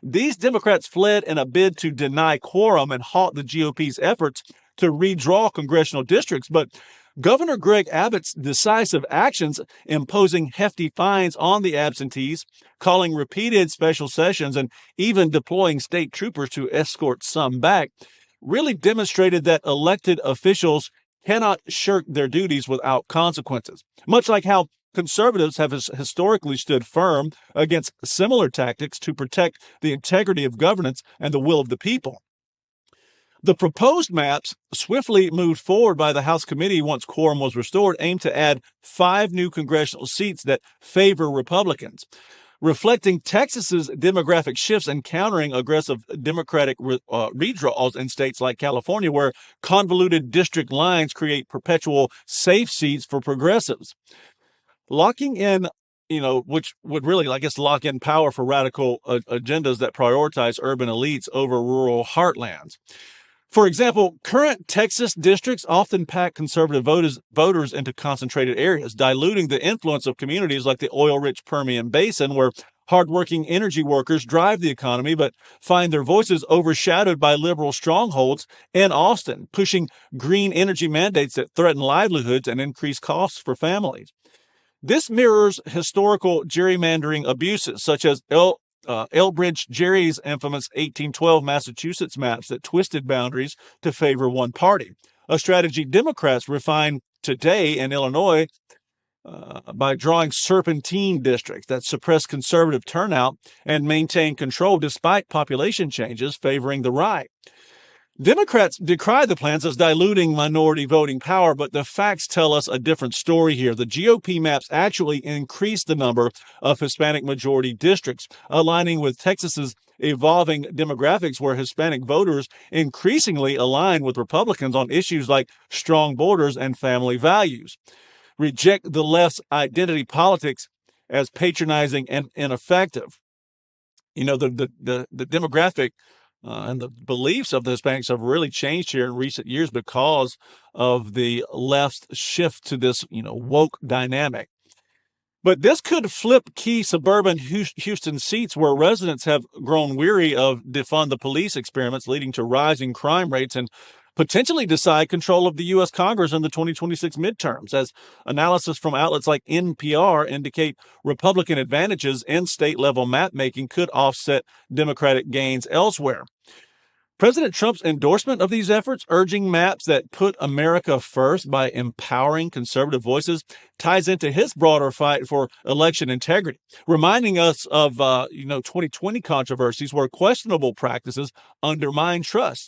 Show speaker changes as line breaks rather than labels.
These Democrats fled in a bid to deny quorum and halt the GOP's efforts to redraw congressional districts. But Governor Greg Abbott's decisive actions, imposing hefty fines on the absentees, calling repeated special sessions, and even deploying state troopers to escort some back, really demonstrated that elected officials cannot shirk their duties without consequences. Much like how conservatives have historically stood firm against similar tactics to protect the integrity of governance and the will of the people. The proposed maps, swiftly moved forward by the House committee once quorum was restored, aim to add 5 new congressional seats that favor Republicans. Reflecting Texas's demographic shifts and countering aggressive Democratic redraws in states like California, where convoluted district lines create perpetual safe seats for progressives. Locking in, which would really, lock in power for radical agendas that prioritize urban elites over rural heartlands. For example, current Texas districts often pack conservative voters into concentrated areas, diluting the influence of communities like the oil-rich Permian Basin, where hardworking energy workers drive the economy but find their voices overshadowed by liberal strongholds in Austin, pushing green energy mandates that threaten livelihoods and increase costs for families. This mirrors historical gerrymandering abuses, such as Elbridge Gerry's infamous 1812 Massachusetts maps that twisted boundaries to favor one party, a strategy Democrats refine today in Illinois by drawing serpentine districts that suppress conservative turnout and maintain control despite population changes favoring the right. Democrats decry the plans as diluting minority voting power, but the facts tell us a different story here. The GOP maps actually increase the number of Hispanic-majority districts, aligning with Texas's evolving demographics, where Hispanic voters increasingly align with Republicans on issues like strong borders and family values. Reject the left's identity politics as patronizing and ineffective. The demographic and the beliefs of the Hispanics have really changed here in recent years because of the left's shift to this, woke dynamic. But this could flip key suburban Houston seats where residents have grown weary of defund the police experiments, leading to rising crime rates and potentially decide control of the U.S. Congress in the 2026 midterms, as analysis from outlets like NPR indicate Republican advantages in state-level map-making could offset Democratic gains elsewhere. President Trump's endorsement of these efforts, urging maps that put America first by empowering conservative voices, ties into his broader fight for election integrity, reminding us of 2020 controversies where questionable practices undermine trust.